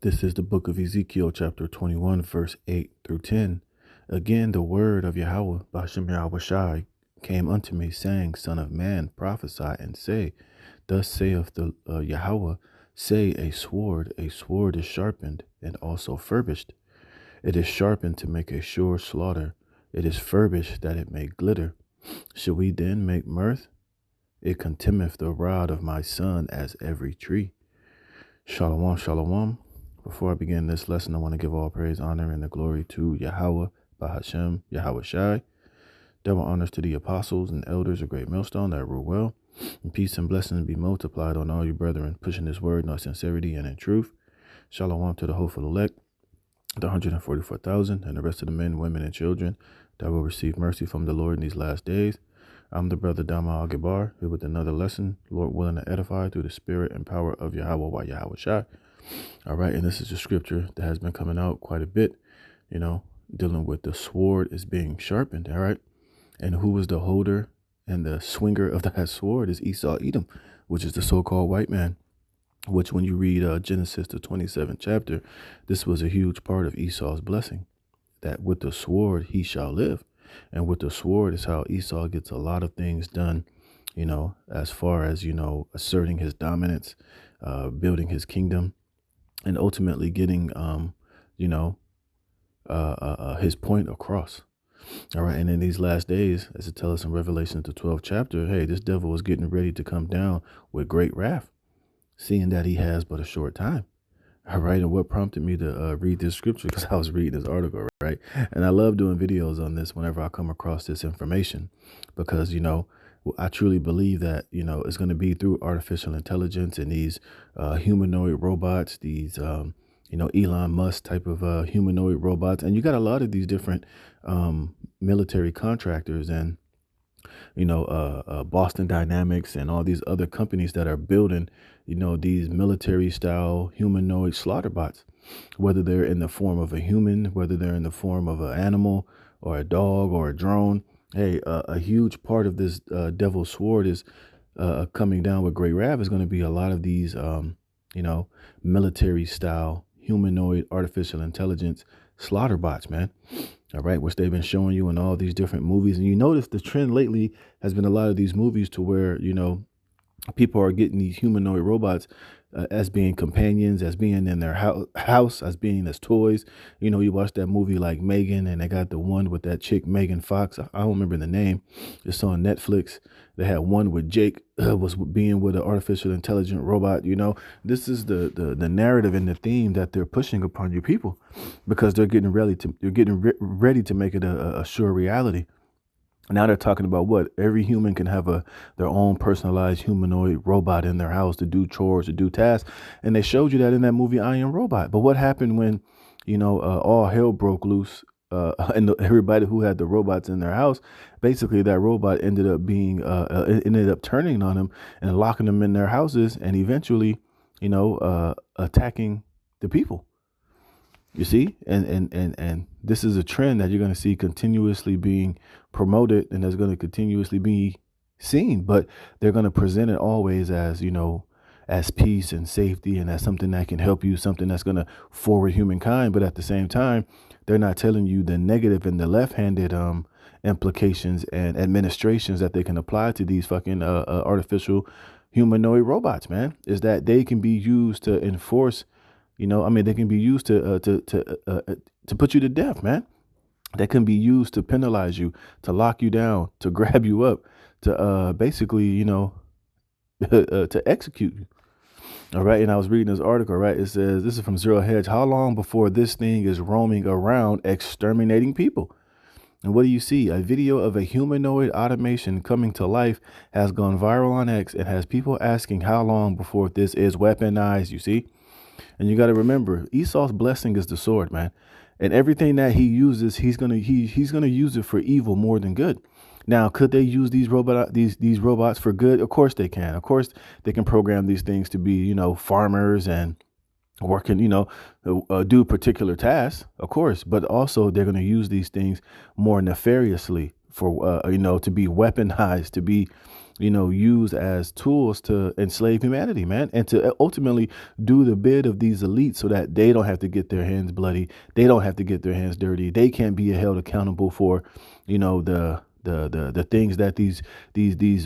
This is the book of Ezekiel, chapter 21, verse 8 through 10. Again, the word of Yahweh, Bashem Yahweh Shai, came unto me, saying, Son of man, prophesy and say, Thus saith the Yahweh, say, a sword is sharpened, and also furbished. It is sharpened to make a sure slaughter. It is furbished that it may glitter. Should we then make mirth? It contemneth the rod of my son as every tree. Shalom, shalom. Before I begin this lesson, I want to give all praise, honor, and the glory to Yahweh, Bahashem, Yahweh Shai. Double honors to the apostles and elders of Great Millstone that rule well. And peace and blessings be multiplied on all you brethren, pushing this word in all sincerity and in truth. Shalom to the hopeful elect, the 144,000, and the rest of the men, women, and children that will receive mercy from the Lord in these last days. I'm the brother Dama Al-Gabar, here with another lesson, Lord willing to edify through the spirit and power of Yahweh by Yahweh Shai. All right, and this is a scripture that has been coming out quite a bit, dealing with the sword is being sharpened, all right? And who was the holder and the swinger of that sword is Esau Edom, which is the so-called white man, which when you read Genesis, the 27th chapter, this was a huge part of Esau's blessing, that with the sword he shall live. And with the sword is how Esau gets a lot of things done, as far as, asserting his dominance, building his kingdom, and ultimately getting, his point across. All right. And in these last days, as it tells us in Revelation, the 12th chapter, hey, this devil is getting ready to come down with great wrath, seeing that he has but a short time. All right. And what prompted me to read this scripture, because I was reading this article, right? And I love doing videos on this whenever I come across this information, because, I truly believe that, it's going to be through artificial intelligence and these humanoid robots, these, Elon Musk type of humanoid robots. And you got a lot of these different military contractors and, Boston Dynamics and all these other companies that are building, these military style humanoid slaughter bots, whether they're in the form of a human, whether they're in the form of an animal or a dog or a drone. Hey, a huge part of this devil's sword is coming down with great wrath is going to be a lot of these, military style humanoid artificial intelligence slaughter bots, man. All right, which they've been showing you in all these different movies. And you notice the trend lately has been a lot of these movies to where, people are getting these humanoid robots as being companions, as being in their house, as being as toys. You watch that movie like Megan, and they got the one with that chick, Megan Fox. I don't remember the name. It's on Netflix. They had one with Jake was being with an artificial intelligent robot. This is the narrative and the theme that they're pushing upon you people, because they're getting ready to make it a sure reality. Now they're talking about what every human can have their own personalized humanoid robot in their house to do chores, to do tasks. And they showed you that in that movie, I Am Robot. But what happened when, all hell broke loose and everybody who had the robots in their house, basically that robot ended up turning on them and locking them in their houses and eventually, attacking the people. You see, and this is a trend that you're going to see continuously being promoted, and that's going to continuously be seen. But they're going to present it always as, as peace and safety, and as something that can help you, something that's going to forward humankind. But at the same time, they're not telling you the negative and the left-handed implications and administrations that they can apply to these fucking artificial humanoid robots, man. Is that they can be used to enforce. They can be used to put you to death, man. They can be used to penalize you, to lock you down, to grab you up, to basically, to execute you. All right. And I was reading this article, right? It says, this is from Zero Hedge. How long before this thing is roaming around exterminating people? And what do you see? A video of a humanoid automation coming to life has gone viral on X and has people asking how long before this is weaponized, you see? And you got to remember, Esau's blessing is the sword, man. And everything that he uses, he's gonna use it for evil more than good. Now, could they use these robots for good? Of course they can. Of course they can program these things to be, farmers and working, do particular tasks, of course. But also they're going to use these things more nefariously for to be weaponized, to be used as tools to enslave humanity, man, and to ultimately do the bid of these elites so that they don't have to get their hands bloody, they don't have to get their hands dirty, they can't be held accountable for the things that these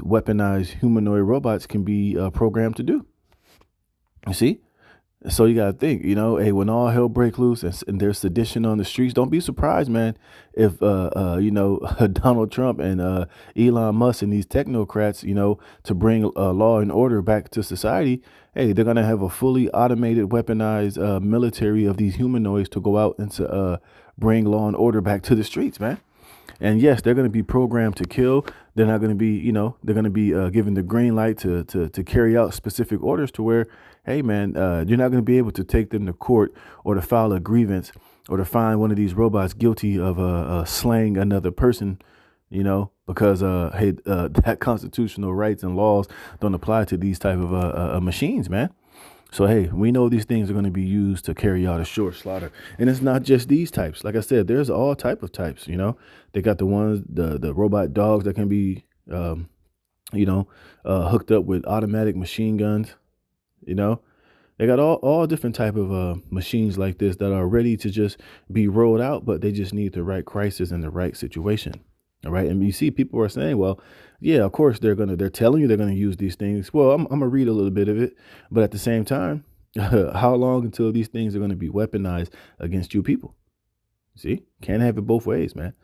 weaponized humanoid robots can be programmed to do. You see? So you gotta think, hey, when all hell break loose and there's sedition on the streets, don't be surprised, man, if Donald Trump and Elon Musk and these technocrats, to bring law and order back to society, hey, they're gonna have a fully automated, weaponized military of these humanoids to go out and to bring law and order back to the streets, man. And yes, they're going to be programmed to kill. They're not going to be, they're going to be given the green light to carry out specific orders to where, hey, man, you're not going to be able to take them to court or to file a grievance or to find one of these robots guilty of slaying another person, because, that constitutional rights and laws don't apply to these type of machines, man. So, hey, we know these things are going to be used to carry out a short slaughter. And it's not just these types. Like I said, there's all type of types, They got the ones, the robot dogs that can be, hooked up with automatic machine guns, They got all different type of machines like this that are ready to just be rolled out, but they just need the right crisis and the right situation. All right. And you see people are saying, well, yeah, of course they're telling you they're going to use these things. Well, I'm going to read a little bit of it. But at the same time, how long until these things are going to be weaponized against you people? See, can't have it both ways, man.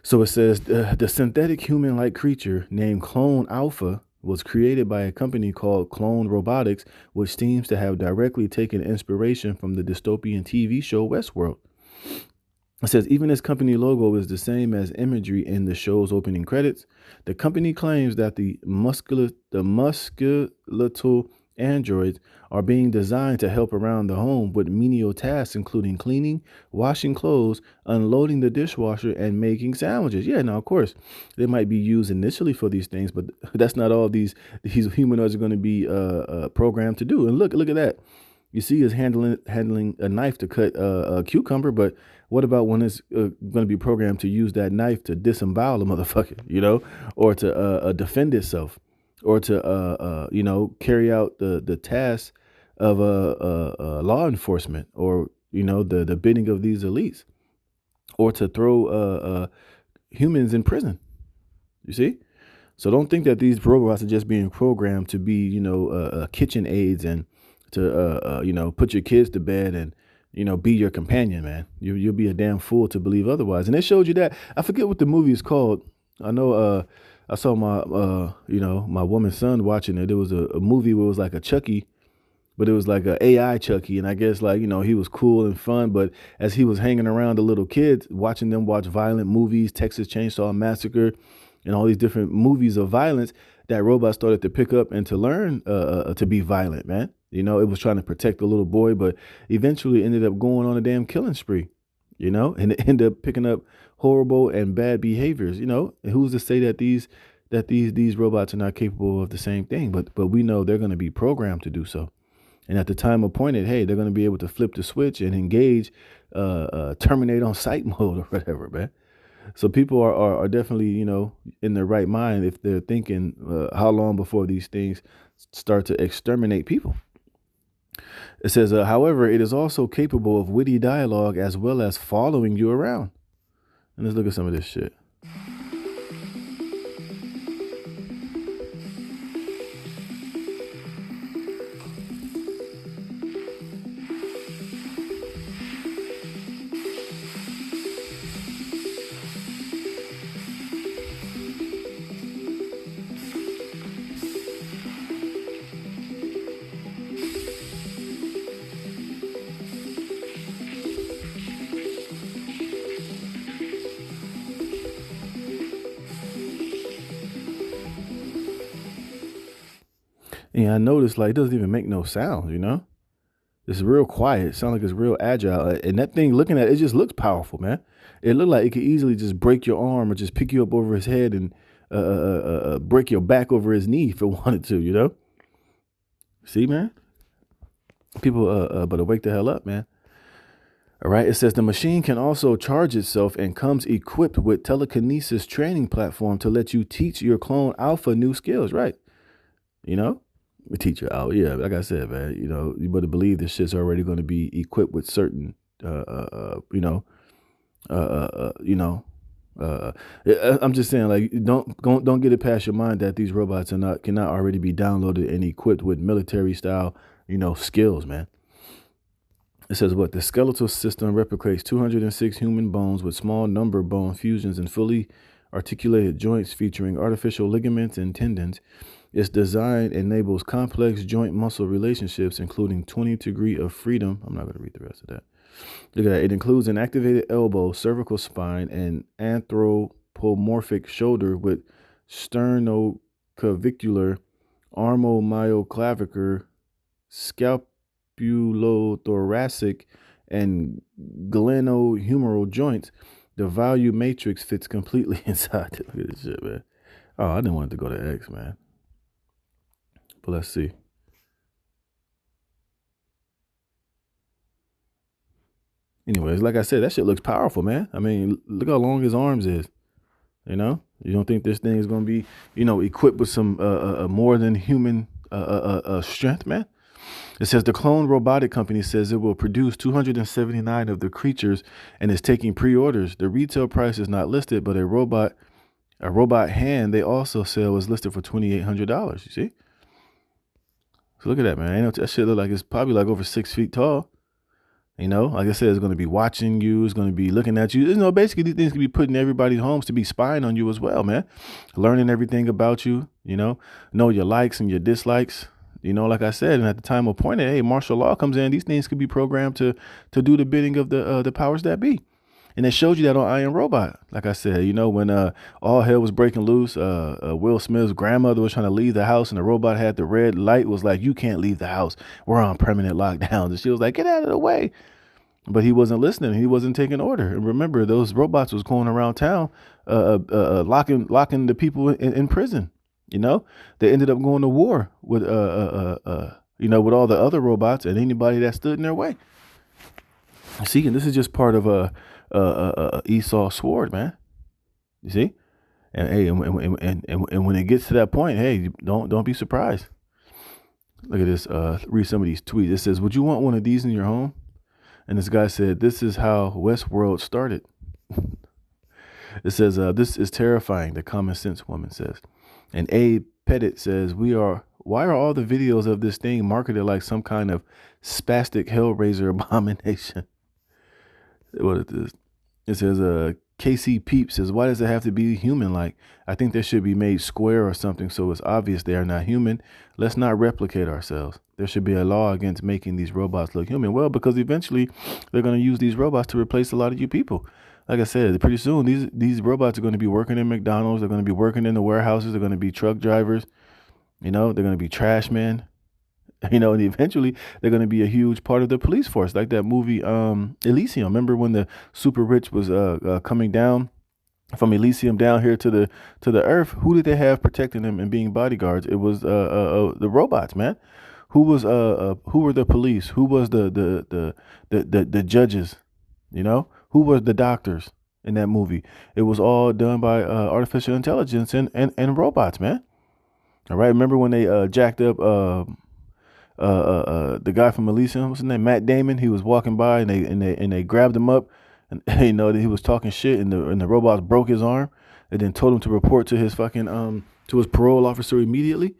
So it says the synthetic human-like creature named Clone Alpha was created by a company called Clone Robotics, which seems to have directly taken inspiration from the dystopian TV show Westworld. It says even its company logo is the same as imagery in the show's opening credits. The company claims that the muscular androids are being designed to help around the home with menial tasks, including cleaning, washing clothes, unloading the dishwasher, and making sandwiches. Yeah, now, of course, they might be used initially for these things, but that's not all these humanoids are going to be programmed to do. And look at that. You see is handling a knife to cut a cucumber, but what about when it's going to be programmed to use that knife to disembowel a motherfucker, or to defend itself, or to carry out the task of law enforcement, or the bidding of these elites, or to throw humans in prison. You see? So don't think that these robots are just being programmed to be kitchen aids and to put your kids to bed and be your companion, man. You'll be a damn fool to believe otherwise. And it showed you that. I forget what the movie is called. I know I saw my my woman's son watching it. It was a movie where it was like a Chucky, but it was like a AI Chucky, and I guess he was cool and fun, but as he was hanging around the little kids, watching them watch violent movies, Texas Chainsaw Massacre, and all these different movies of violence, that robot started to pick up and to learn to be violent, man. It was trying to protect the little boy, but eventually ended up going on a damn killing spree, and it ended up picking up horrible and bad behaviors, and who's to say that these robots are not capable of the same thing, but we know they're going to be programmed to do so. And at the time appointed, hey, they're going to be able to flip the switch and engage, terminate on sight mode or whatever, man. So people are definitely, in their right mind if they're thinking how long before these things start to exterminate people. It says, however, it is also capable of witty dialogue as well as following you around. And let's look at some of this shit. And I noticed it doesn't even make no sound, It's real quiet. It sounds like it's real agile. And that thing, looking at it, just looks powerful, man. It looked like it could easily just break your arm or just pick you up over his head and break your back over his knee if it wanted to, See, man? People better wake the hell up, man. All right. It says the machine can also charge itself and comes equipped with telekinesis training platform to let you teach your clone Alpha new skills. Right. You know, we teach you out. Yeah. Like I said, man, you better believe this shit's already going to be equipped with certain, you know, you know, uh, I'm just saying, like, don't get it past your mind that these robots cannot already be downloaded and equipped with military style, skills, man. It says what the skeletal system replicates 206 human bones with small number bone fusions and fully articulated joints featuring artificial ligaments and tendons. Its design enables complex joint muscle relationships, including 20 degree of freedom. I'm not going to read the rest of that. Look at that. It includes an activated elbow, cervical spine, and anthropomorphic shoulder with sternoclavicular, armomyoclavicular, scapulothoracic, and glenohumeral joints. The value matrix fits completely inside. Look at this shit, man. Oh, I didn't want it to go to X, man. But let's see. Anyways, like I said, that shit looks powerful, man. I mean, look how long his arms is. You don't think this thing is going to be, equipped with some more than human strength, man? It says the Clone Robotic Company says it will produce 279 of the creatures and is taking pre-orders. The retail price is not listed, but a robot hand they also sell is listed for $2,800. You see? So look at that, man. That shit look like it's probably like over 6 feet tall. Like I said, it's going to be watching you. It's going to be looking at you. Basically these things can be put in everybody's homes to be spying on you as well, man. Learning everything about you, know your likes and your dislikes. Like I said, and at the time appointed, hey, martial law comes in. These things could be programmed to do the bidding of the powers that be. And it showed you that on I Am Robot. Like I said, when all hell was breaking loose, Will Smith's grandmother was trying to leave the house and the robot had the red light, was like, you can't leave the house. We're on permanent lockdown. And she was like, get out of the way. But he wasn't listening. He wasn't taking order. And remember, those robots was going around town, locking the people in prison. They ended up going to war with, with all the other robots and anybody that stood in their way. See, and this is just part of Esau's sword, man. You see, and hey, and when it gets to that point, hey, don't be surprised. Look at this. Read some of these tweets. It says, "Would you want one of these in your home?" And this guy said, "This is how Westworld started." It says, "This is terrifying." The common sense woman says, and Abe Pettit says, Why are all the videos of this thing marketed like some kind of spastic hellraiser abomination?" What is this? It says, Casey Peep says, "Why does it have to be human-like? I think they should be made square or something so it's obvious they are not human. Let's not replicate ourselves. There should be a law against making these robots look human." Well, because eventually they're going to use these robots to replace a lot of you people. Like I said, pretty soon these robots are going to be working in McDonald's. They're going to be working in the warehouses. They're going to be truck drivers. They're going to be trash men. And eventually they're going to be a huge part of the police force, like that movie Elysium. Remember when the super rich was coming down from Elysium down here to the earth? Who did they have protecting them and being bodyguards? It was the robots, man. Who were the police? Who was the judges? Who were the doctors in that movie? It was all done by artificial intelligence and robots, man. All right. Remember when they jacked up the guy from Elysium, what's his name? Matt Damon. He was walking by and they grabbed him up, and that he was talking shit, and the robots broke his arm, and then told him to report to his fucking to his parole officer immediately.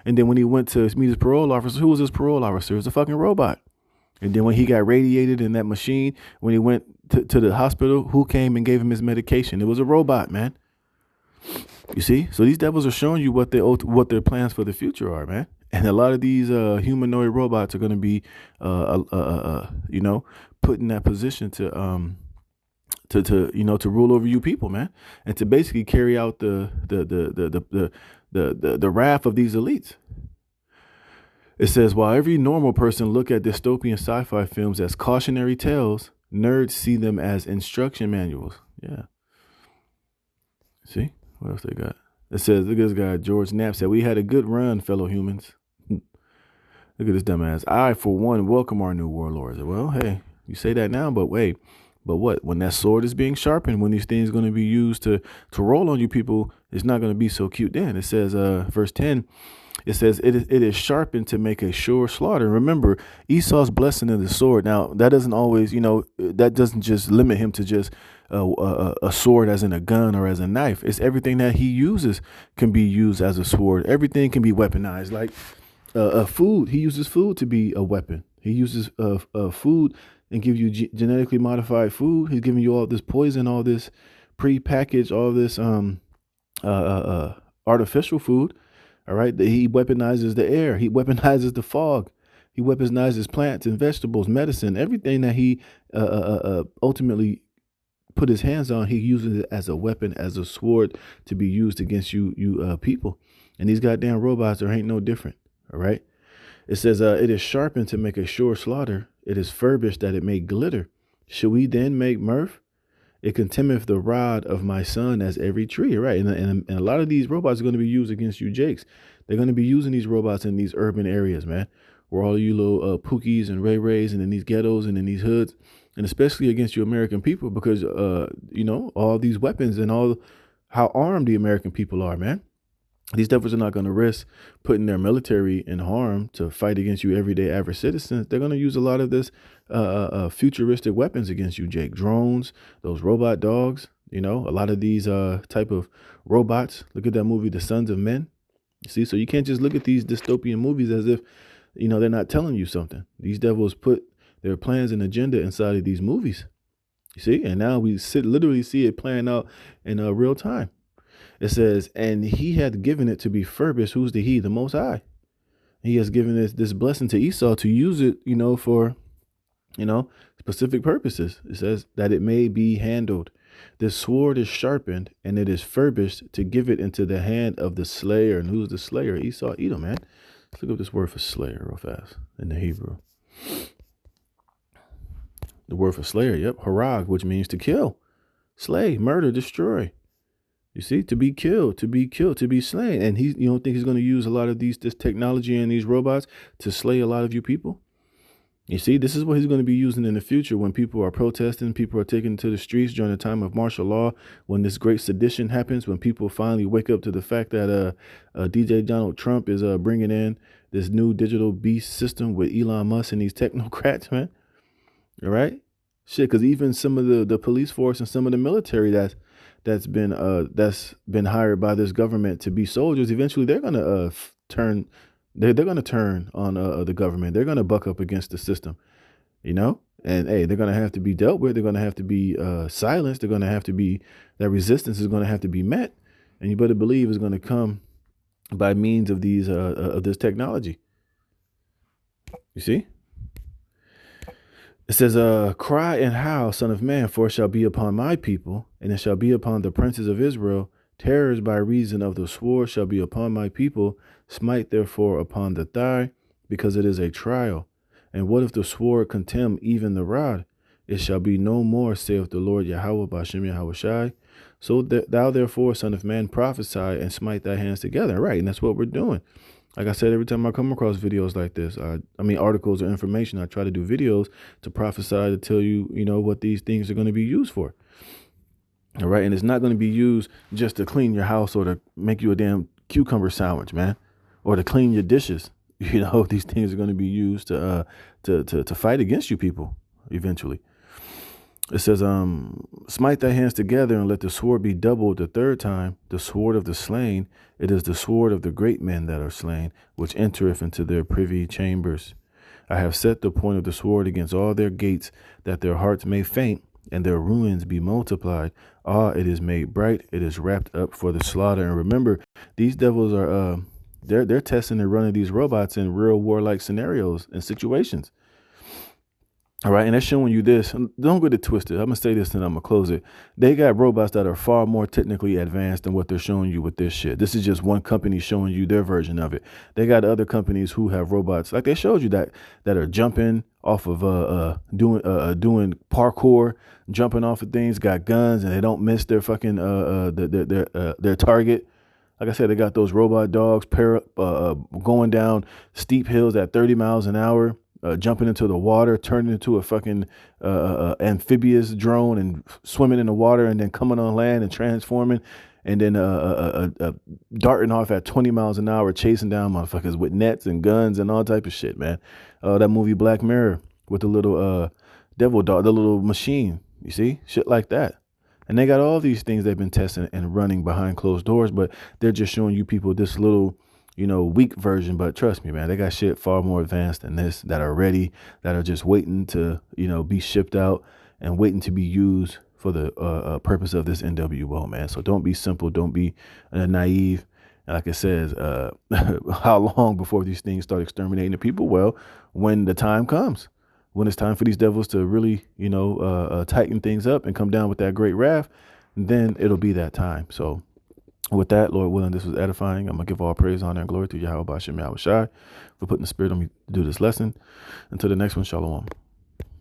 And then when he went to meet his parole officer, who was his parole officer? It was a fucking robot. And then when he got radiated in that machine, when he went to the hospital, who came and gave him his medication? It was a robot, man. You see? So these devils are showing you what their plans for the future are, man. And a lot of these humanoid robots are going to be, put in that position to rule over you people, man, and to basically carry out the wrath of these elites. It says, while every normal person look at dystopian sci-fi films as cautionary tales, nerds see them as instruction manuals. Yeah. See? What else they got? It says, look at this guy, George Knapp said, "We had a good run, fellow humans." Look at this dumbass. "I, for one, welcome our new warlords." Well, hey, You say that now, but wait, but what? When that sword is being sharpened, when these things are going to be used to roll on you people, it's not going to be so cute. Then it says, verse 10. It says it is sharpened to make a sure slaughter. Remember, Esau's blessing in the sword. Now that doesn't always, that doesn't just limit him to just a sword as in a gun or as a knife. It's everything that he uses can be used as a sword. Everything can be weaponized. Like food, he uses food to be a weapon. He uses food and give you genetically modified food. He's giving you all this poison, all this pre-packaged, all this artificial food. All right. He weaponizes the air. He weaponizes the fog. He weaponizes plants and vegetables, medicine, everything that he ultimately put his hands on. He uses it as a weapon, as a sword to be used against you people. And these goddamn robots are ain't no different. All right. It says, it is sharpened to make a sure slaughter. It is furbished that it may glitter. Should we then make mirth? It contemneth the rod of my son as every tree, right? And a lot of these robots are going to be used against you Jakes. They're going to be using these robots in these urban areas, man, where all of you little Pookies and Ray Rays and in these ghettos and in these hoods, and especially against you American people, because, all these weapons and all how armed the American people are, man. These devils are not going to risk putting their military in harm to fight against you everyday average citizens. They're going to use a lot of this futuristic weapons against you, Jake. Drones, those robot dogs, a lot of these type of robots. Look at that movie, The Sons of Men. You see, so you can't just look at these dystopian movies as if, they're not telling you something. These devils put their plans and agenda inside of these movies. You see, and now we literally see it playing out in real time. It says, and he had given it to be furbished. Who's the he? The Most High. He has given this blessing to Esau to use it, for, specific purposes. It says that it may be handled. This sword is sharpened and it is furbished to give it into the hand of the slayer. And who's the slayer? Esau, Edom, man. Let's look up this word for slayer real fast in the Hebrew. The word for slayer, yep, harag, which means to kill, slay, murder, destroy. You see, to be killed, to be slain. And you don't think he's going to use a lot of this technology and these robots to slay a lot of you people? You see, this is what he's going to be using in the future when people are protesting, people are taken to the streets during the time of martial law, when this great sedition happens, when people finally wake up to the fact that DJ Donald Trump is bringing in this new digital beast system with Elon Musk and these technocrats, man. All right. Shit, because even some of the police force and some of the military that's been hired by this government to be soldiers, eventually they're gonna turn. They're gonna turn on the government. They're gonna buck up against the system, and hey, they're gonna have to be dealt with. They're gonna have to be silenced. They're gonna have to be that resistance is gonna have to be met, and you better believe it's gonna come by means of these of this technology. You see. It says, cry and howl, son of man, for it shall be upon my people, and it shall be upon the princes of Israel. Terrors by reason of the sword shall be upon my people. Smite therefore upon the thigh, because it is a trial. And what if the sword contemn even the rod? It shall be no more, saith the Lord Yahweh Bashem Yahushai. So thou therefore, son of man, prophesy and smite thy hands together. Right, and that's what we're doing. Like I said, every time I come across videos like this, articles or information, I try to do videos to prophesy, to tell you, what these things are going to be used for. All right. And it's not going to be used just to clean your house or to make you a damn cucumber sandwich, man, or to clean your dishes. These things are going to be used to fight against you people eventually. It says, smite thy hands together and let the sword be doubled the third time, the sword of the slain. It is the sword of the great men that are slain, which entereth into their privy chambers. I have set the point of the sword against all their gates, that their hearts may faint, and their ruins be multiplied. It is made bright, it is wrapped up for the slaughter. And remember, these devils are they're testing and running these robots in real warlike scenarios and situations. All right. And they're showing you this. Don't get it twisted. I'm going to say this and I'm going to close it. They got robots that are far more technically advanced than what they're showing you with this shit. This is just one company showing you their version of it. They got other companies who have robots like they showed you that are jumping off of doing parkour, jumping off of things, got guns, and they don't miss their fucking their target. Like I said, they got those robot dogs going down steep hills at 30 miles an hour. jumping into the water, turning into a fucking amphibious drone and swimming in the water, and then coming on land and transforming, and then darting off at 20 miles an hour, chasing down motherfuckers with nets and guns and all type of shit, man. That movie Black Mirror with the little devil dog, the little machine, you see, shit like that. And they got all these things they've been testing and running behind closed doors, but they're just showing you people this little, weak version. But trust me, man, they got shit far more advanced than this that are ready, that are just waiting to, be shipped out and waiting to be used for the purpose of this NWO, man. So don't be simple. Don't be naive. And like it says, how long before these things start exterminating the people? Well, when the time comes. When it's time for these devils to really, tighten things up and come down with that great wrath, then it'll be that time. So with that, Lord willing, this was edifying. I'm going to give all praise, honor, and glory to Yahweh Bashem Yahweh Shai for putting the spirit on me to do this lesson. Until the next one, shalom.